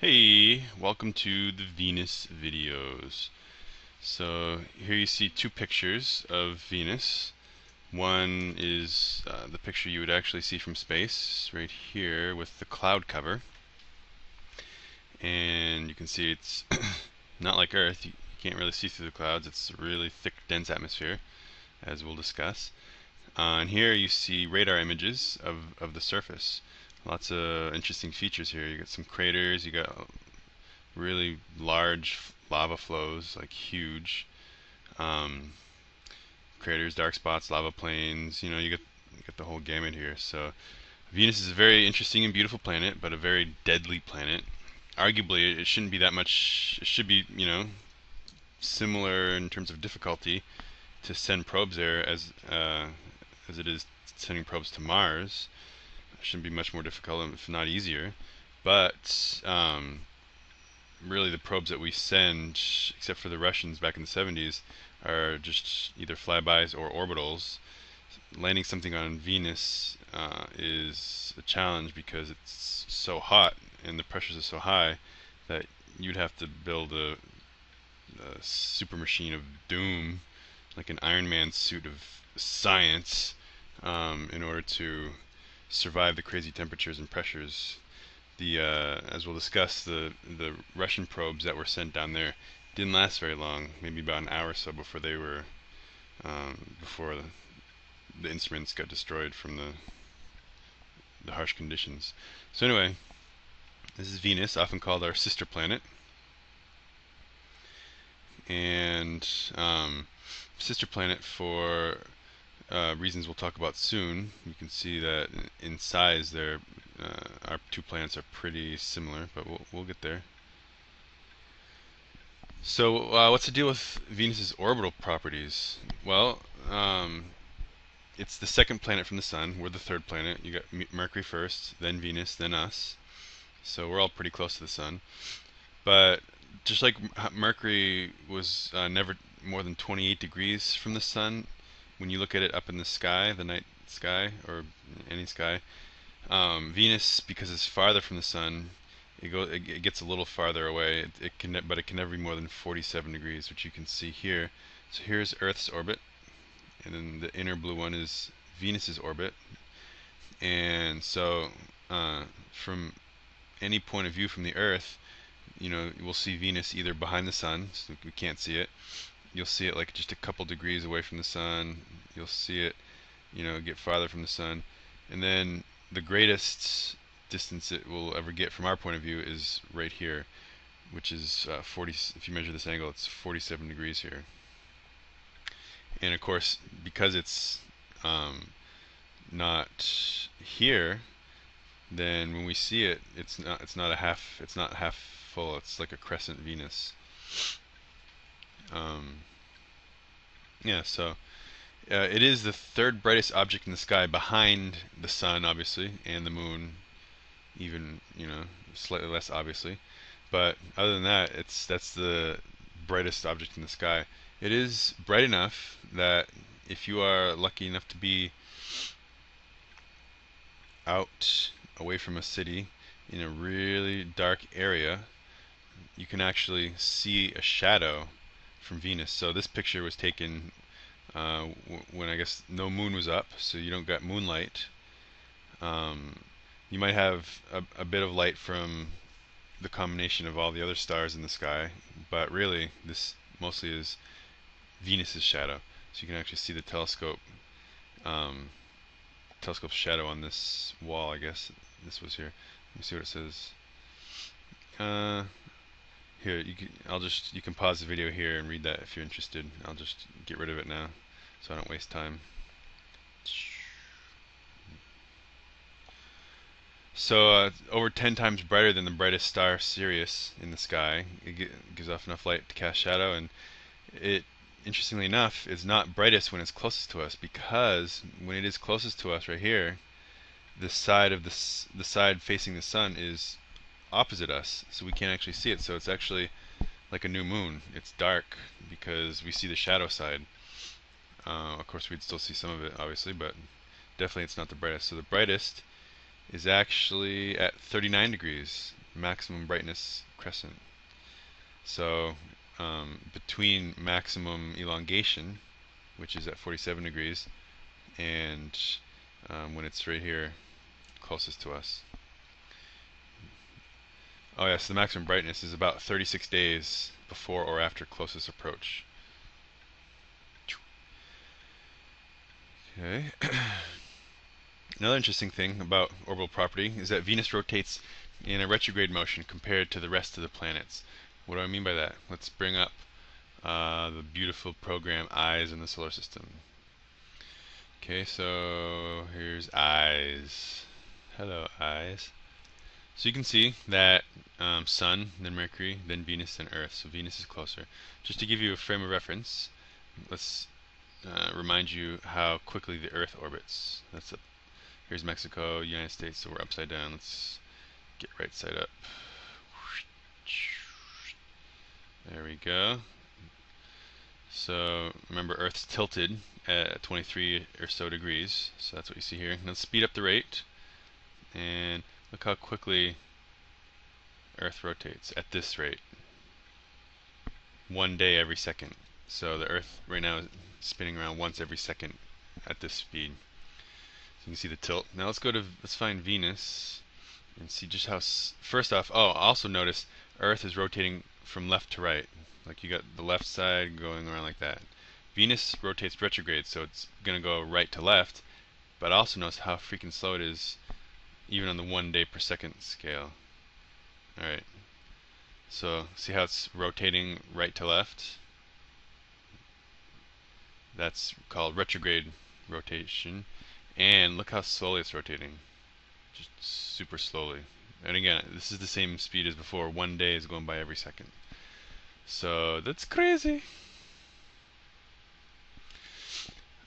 Hey, welcome to the Venus videos. So here you see two pictures of Venus. One is the picture you would actually see from space, right here with the cloud cover. And you can see it's not like Earth. You can't really see through the clouds. It's a really thick, dense atmosphere, as we'll discuss. And here you see radar images of the surface. Lots of interesting features here. You got some craters, you got really large lava flows, like huge um, craters, dark spots, lava plains. You get the whole gamut here. So Venus is a very interesting and beautiful planet, but a very deadly planet. Arguably, it shouldn't be that much. It should be, similar in terms of difficulty to send probes there as it is sending probes to Mars. It shouldn't be much more difficult, if not easier. But really the probes that we send, except for the Russians back in the 70s, are just either flybys or orbitals. Landing something on Venus is a challenge because it's so hot and the pressures are so high that you'd have to build a super machine of doom, like an Iron Man suit of science, in order to survive the crazy temperatures and pressures. As we'll discuss, the Russian probes that were sent down there didn't last very long, maybe about an hour or so before before the instruments got destroyed from the harsh conditions. So anyway, this is Venus, often called our sister planet, and sister planet for reasons we'll talk about soon. You can see that in size, our two planets are pretty similar, but we'll get there. So, what's the deal with Venus's orbital properties? Well, it's the second planet from the Sun. We're the third planet. You got Mercury first, then Venus, then us. So we're all pretty close to the Sun. But just like Mercury was never more than 28 degrees from the Sun, when you look at it up in the sky, the night sky or any sky, Venus, because it's farther from the Sun, it gets a little farther away. But it can never be more than 47 degrees, which you can see here. So here's Earth's orbit, and then the inner blue one is Venus's orbit. And so, from any point of view from the Earth, we'll see Venus either behind the Sun, so we can't see it. You'll see it like just a couple degrees away from the Sun. You'll see it, get farther from the Sun, and then the greatest distance it will ever get from our point of view is right here, which is 40. If you measure this angle, it's 47 degrees here. And of course, because it's not here, then when we see it, it's not half full. It's like a crescent Venus. Um, yeah, so it is the third brightest object in the sky behind the sun, obviously, and the moon, even slightly less obviously. But other than that, that's the brightest object in the sky. It is bright enough that if you are lucky enough to be out away from a city in a really dark area, you can actually see a shadow from Venus. So this picture was taken when I guess no moon was up, so you don't got moonlight. Um, you might have a bit of light from the combination of all the other stars in the sky, but really this mostly is Venus's shadow. So you can actually see the um, telescope shadow on this wall. I guess this was here. Let me see what it says. Uh, Here, you can pause the video here and read that if you're interested. I'll just get rid of it now, so I don't waste time. So over 10 times brighter than the brightest star Sirius in the sky. It gives off enough light to cast shadow, and it, interestingly enough, is not brightest when it's closest to us, because when it is closest to us right here, the side facing the sun is opposite us, so we can't actually see it. So it's actually like a new moon. It's dark because we see the shadow side. Of course, we'd still see some of it, obviously, but definitely it's not the brightest. So the brightest is actually at 39 degrees. maximum brightness crescent. So between maximum elongation, which is at 47 degrees, and when it's right here closest to us. Oh yes, the maximum brightness is about 36 days before or after closest approach. Okay. Another interesting thing about orbital property is that Venus rotates in a retrograde motion compared to the rest of the planets. What do I mean by that? Let's bring up the beautiful program Eyes in the solar system. Okay, so here's Eyes. Hello, Eyes. So you can see that Sun, then Mercury, then Venus, then Earth. So Venus is closer. Just to give you a frame of reference, let's remind you how quickly the Earth orbits. Here's Mexico, United States, so we're upside down. Let's get right side up. There we go. So remember, Earth's tilted at 23 or so degrees, so that's what you see here. Let's speed up the rate, and look how quickly Earth rotates at this rate. 1 day every second. So the Earth right now is spinning around once every second at this speed. So you can see the tilt. Now let's find Venus and see just how. First off, also notice Earth is rotating from left to right. Like you got the left side going around like that. Venus rotates retrograde, so it's gonna go right to left. But also notice how freaking slow it is, even on the 1 day per second scale. All right. So see how it's rotating right to left? That's called retrograde rotation. And look how slowly it's rotating. Just super slowly. And again, this is the same speed as before. 1 day is going by every second. So that's crazy.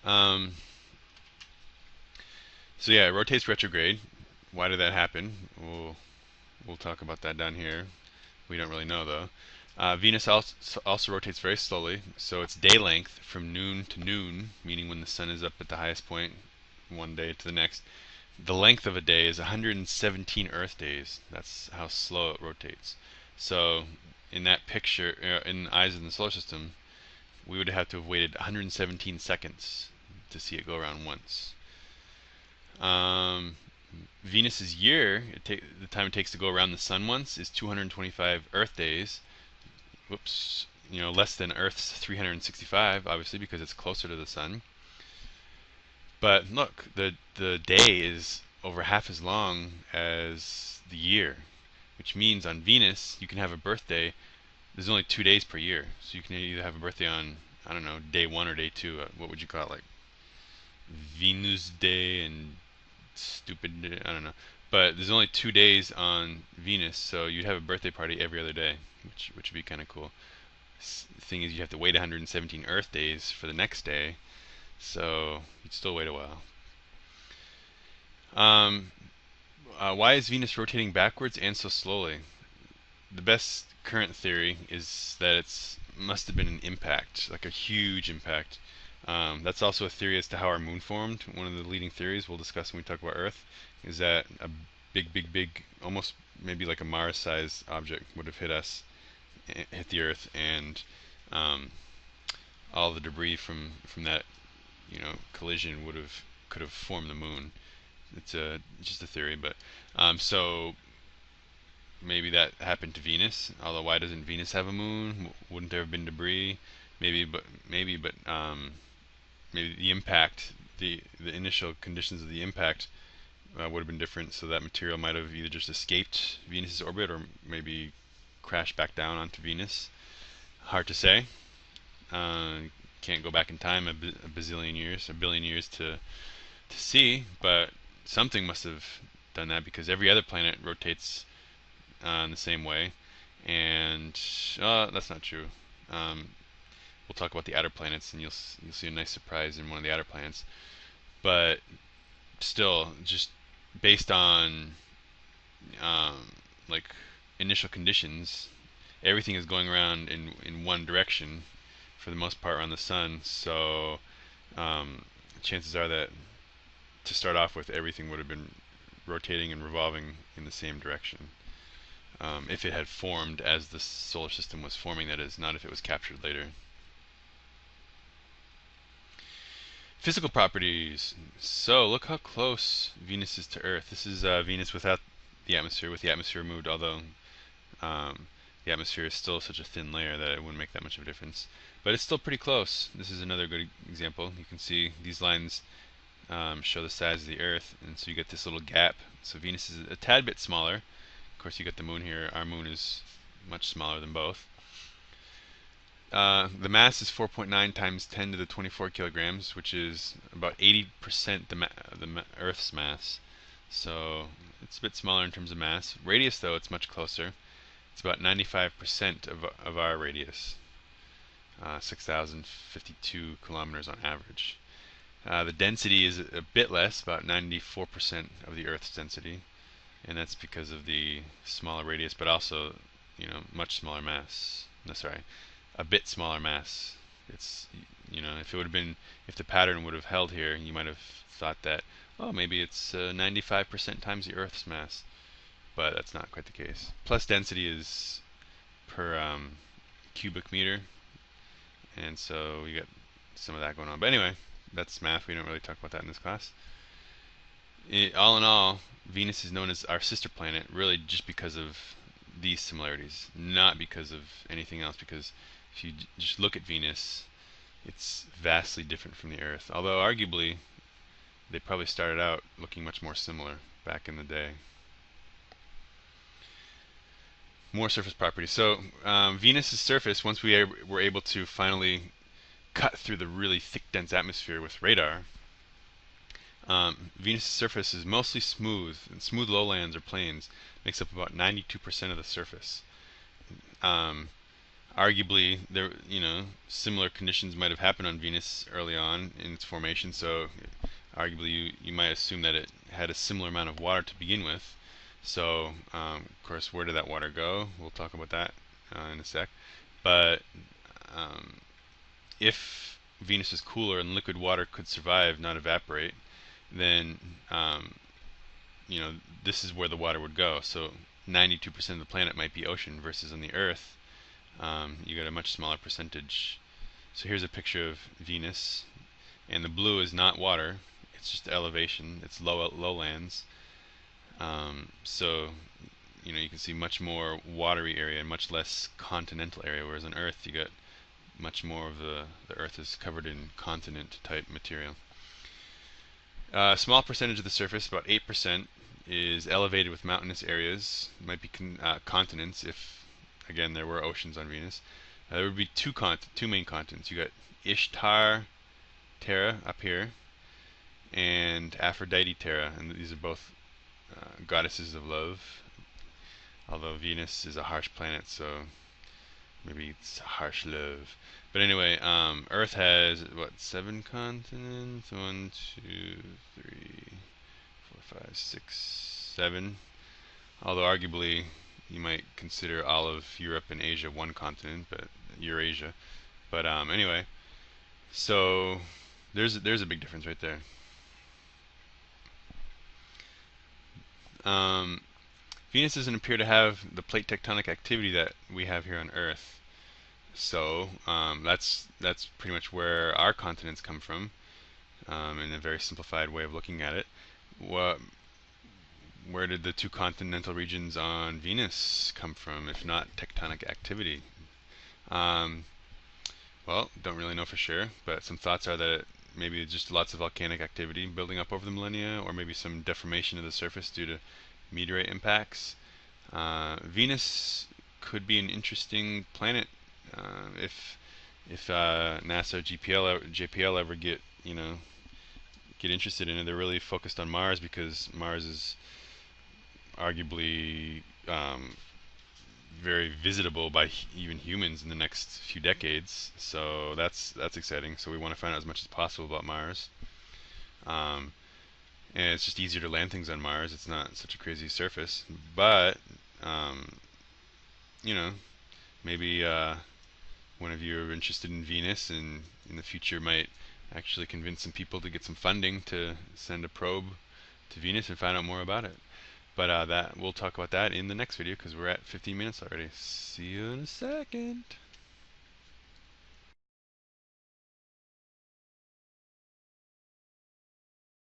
So yeah, it rotates retrograde. Why did that happen? We'll talk about that down here. We don't really know though. Venus also rotates very slowly, so its day length from noon to noon, meaning when the sun is up at the highest point, 1 day to the next, the length of a day is 117 Earth days. That's how slow it rotates. So in that picture, in Eyes in the solar system, we would have to have waited 117 seconds to see it go around once. Venus's year, the time it takes to go around the sun once, is 225 Earth days. Whoops, less than Earth's 365, obviously, because it's closer to the sun. But look, the day is over half as long as the year, which means on Venus you can have a birthday. There's only 2 days per year, so you can either have a birthday on, I don't know, day 1 or day 2. What would you call it, like Venus Day and stupid Day? I don't know. But there's only 2 days on Venus, so you'd have a birthday party every other day, which would be kind of cool. The thing is, you have to wait 117 Earth days for the next day, so you'd still wait a while. Why is Venus rotating backwards and so slowly? The best current theory is that it must have been an impact, like a huge impact. That's also a theory as to how our moon formed. One of the leading theories we'll discuss when we talk about Earth is that a big, almost maybe like a Mars-sized object would have hit the Earth, and all the debris from that collision could have formed the moon. It's just a theory, but so maybe that happened to Venus. Although why doesn't Venus have a moon? Wouldn't there have been debris? Maybe, but maybe the impact, the initial conditions of the impact would have been different. So that material might have either just escaped Venus's orbit or maybe crashed back down onto Venus. Hard to say. Can't go back in time a billion years to see, but something must have done that because every other planet rotates in the same way, and that's not true. We'll talk about the outer planets, and you'll see a nice surprise in one of the outer planets. But still, just based on like initial conditions, everything is going around in one direction for the most part around the sun. So chances are that to start off with, everything would have been rotating and revolving in the same direction. if it had formed as the solar system was forming, that is, not if it was captured later. Physical properties. So look how close Venus is to Earth. This is Venus without the atmosphere, with the atmosphere removed, although um, the atmosphere is still such a thin layer that it wouldn't make that much of a difference. But it's still pretty close. This is another good example. You can see these lines show the size of the Earth, and so you get this little gap. So Venus is a tad bit smaller. Of course, you got the Moon here. Our Moon is much smaller than both. The mass is 4.9 times 10 to the 24 kilograms, which is about 80% the Earth's mass. So it's a bit smaller in terms of mass. Radius, though, it's much closer. It's about 95% of our radius, 6,052 kilometers on average. The density is a bit less, about 94% of the Earth's density, and that's because of the smaller radius, but also, much smaller mass. No, sorry, a bit smaller mass. It's, if it would have been, if the pattern would have held here, you might have thought that, oh, maybe it's 95% times the Earth's mass, but that's not quite the case. Plus density is per cubic meter, and so we get some of that going on. But anyway, that's math. We don't really talk about that in this class. All in all, Venus is known as our sister planet, really just because of these similarities, not because of anything else. Because if you just look at Venus, it's vastly different from the Earth. Although arguably, they probably started out looking much more similar back in the day. More surface properties. So Venus's surface, once we were able to finally cut through the really thick, dense atmosphere with radar, Venus' surface is mostly smooth, and smooth lowlands or plains makes up about 92% of the surface. Arguably, similar conditions might have happened on Venus early on in its formation, so arguably you might assume that it had a similar amount of water to begin with. So, of course, where did that water go? We'll talk about that in a sec. But if Venus is cooler and liquid water could survive, not evaporate, then this is where the water would go. So 92% of the planet might be ocean, versus on the Earth, you get a much smaller percentage. So here's a picture of Venus, and the blue is not water; it's just elevation. It's lowlands. So you can see much more watery area and much less continental area, whereas on Earth you got much more of the Earth is covered in continent type material. A small percentage of the surface, about 8%, is elevated with mountainous areas. It might be continents if, again, there were oceans on Venus. There would be two main continents. You got Ishtar Terra up here, and Aphrodite Terra, and these are both goddesses of love. Although Venus is a harsh planet, so maybe it's harsh love. But anyway, Earth has, what, 7 continents? 1, 2, 3, 4, 5, 6, 7. Although arguably you might consider all of Europe and Asia one continent, but Eurasia. But anyway, so there's a big difference right there. Venus doesn't appear to have the plate tectonic activity that we have here on Earth. So that's pretty much where our continents come from, in a very simplified way of looking at it. Where did the two continental regions on Venus come from, if not tectonic activity? Well, don't really know for sure, but some thoughts are that maybe just lots of volcanic activity building up over the millennia, or maybe some deformation of the surface due to meteorite impacts. Venus could be an interesting planet if NASA JPL ever get interested in it. They're really focused on Mars because Mars is arguably very visitable by even humans in the next few decades. So that's exciting. So we want to find out as much as possible about Mars. And it's just easier to land things on Mars. It's not such a crazy surface. But maybe one of you are interested in Venus, and in the future might actually convince some people to get some funding to send a probe to Venus and find out more about it. But that we'll talk about that in the next video because we're at 15 minutes already. See you in a second.